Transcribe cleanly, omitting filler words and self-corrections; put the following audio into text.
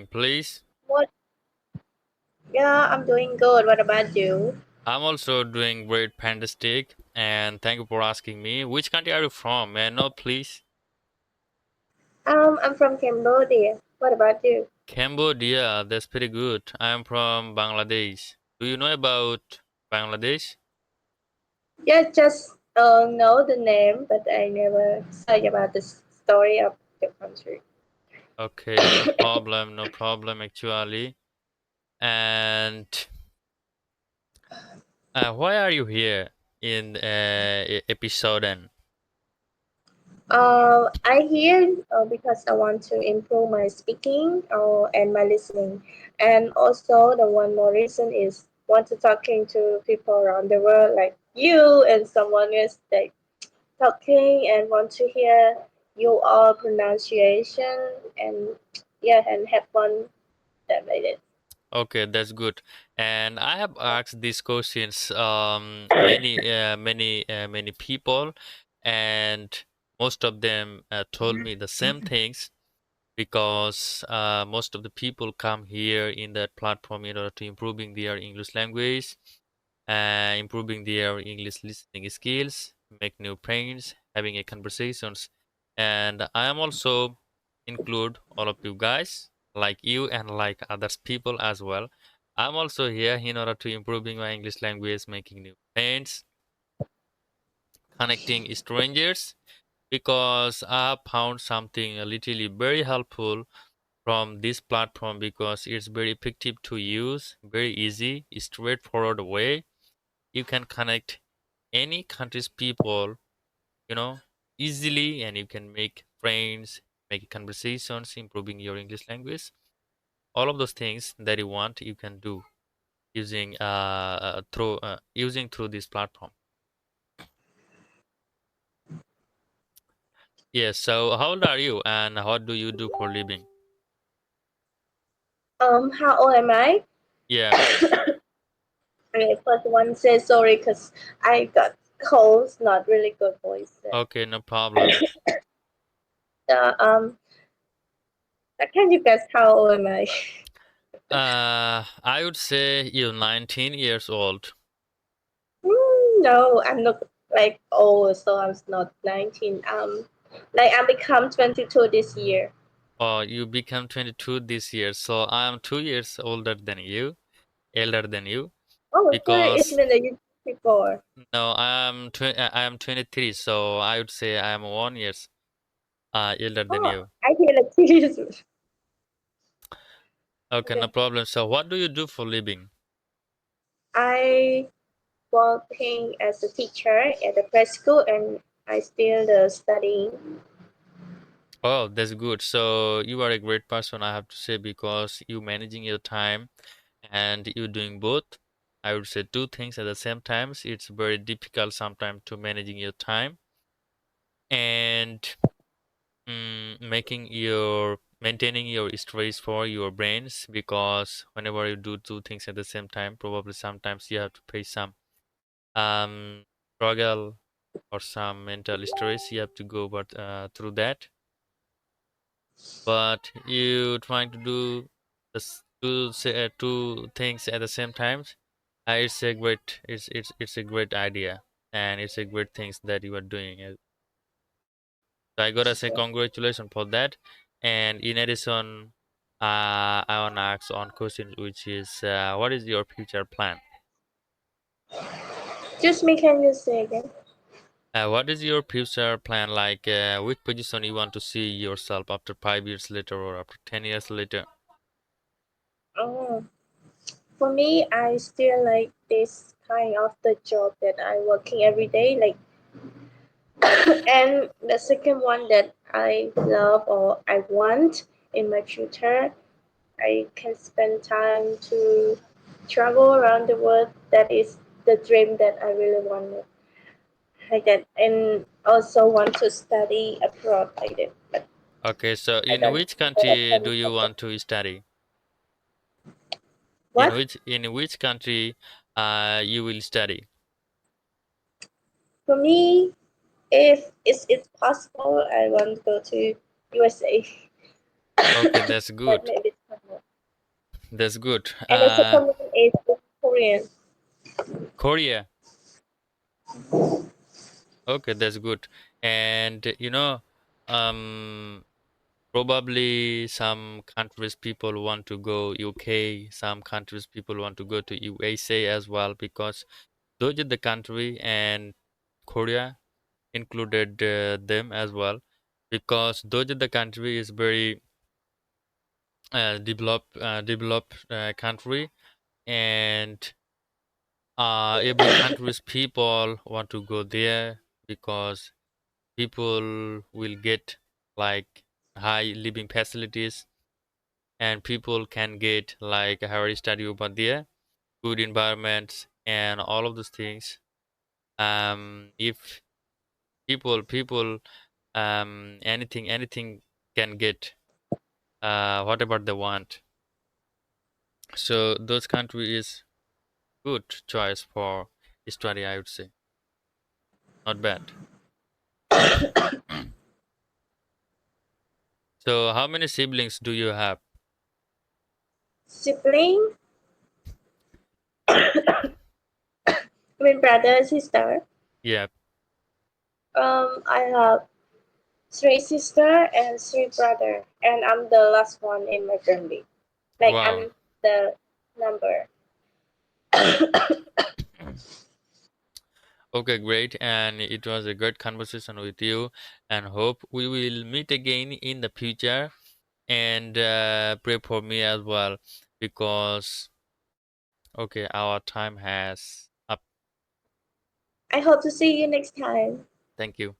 please? What? Yeah, I'm doing good. What about you? I'm also doing great, fantastic, and thank you for asking me. Which country are you from? May I know, please? I'm from Cambodia. What about you? Cambodia, that's pretty good. I'm from Bangladesh. Do you know about Bangladesh? Yeah, just know the name, but I never search about the story of the country. Okay, no problem, no problem, actually. And why are you here in Episoden? I hear because I want to improve my speaking and my listening, and also the one more reason is want to talking to people around the world like you and someone else like talking and want to hear your all pronunciation and yeah and have fun that made it. Okay, that's good. And I have asked these questions many people, and most of them told me the same things because most of the people come here in that platform in order to improving their English language, improving their English listening skills, make new friends, having a conversations, and I am also include all of you guys, like you and like others people as well. I'm also here in order to improving my English language, making new friends, connecting strangers, because I have found something literally very helpful from this platform because it's very effective to use, very easy, straightforward way. You can connect any country's people, you know, easily, and you can make friends, make conversations, improving your English language. All of those things that you want, you can do using through this platform. Yes. So, how old are you, and what do you do for living? How old am I? Yeah. Okay, first one say sorry because I got colds, not really good voice. Okay. No problem. Uh, um, can you guess how old am I? I would say you're 19 years old. No, I'm not like old, so I'm not 19. Like I become 22 this year. You become 22 this year, so I am 2 years elder than you, Oh, sorry, it's because been a year before. no, I am 23, so I would say I am 1 years elder than Oh, you. I hear the tears. Okay, no Okay. problem. So, what do you do for living? I working as a teacher at the preschool and I still studying. Oh, that's good. So, you are a great person, I have to say, because you managing your time and you doing both. I would say two things at the same time. It's very difficult sometimes to managing your time and maintaining your stress for your brains, because whenever you do two things at the same time, probably sometimes you have to face some um struggle or some mental stress. You have to go but through that, but you trying to do two things at the same time. It's a great idea, and it's a great things that you are doing. So I gotta say congratulations for that. And in addition, I wanna ask on question, which is, what is your future plan? Just me, can you say again? What is your future plan? Like, which position you want to see yourself after 5 years later or after 10 years later? Oh, for me, I still like this kind of the job that I working every day. Like, and the second one that I love or I want in my future, I can spend time to travel around the world. That is the dream that I really want like that, and also want to study abroad like that. But Okay, so I in don't which know what country kind do you of want to study? what. In which country you will study? For me, if it's possible, I want to go to USA. Okay, that's That good. maybe it's possible. That's good. And the second one is Korean. Korea. Okay, that's good. And um, probably some countries people want to go UK, some countries people want to go to USA as well because those are the country and Korea included them as well because those are the country is very developed country and every country's people want to go there because people will get like high living facilities and people can get like a higher study over there, good environments and all of those things. If people anything can get whatever they want. So those country is good choice for study, I would say. Not bad. So how many siblings do you have? Sibling, I mean brother, sister. Yeah. I have three sister and three brother, and I'm the last one in my family. Like Wow. I'm the number. Okay, great. And it was a great conversation with you. And hope we will meet again in the future. And pray for me as well because okay, our time has up. I hope to see you next time. Thank you.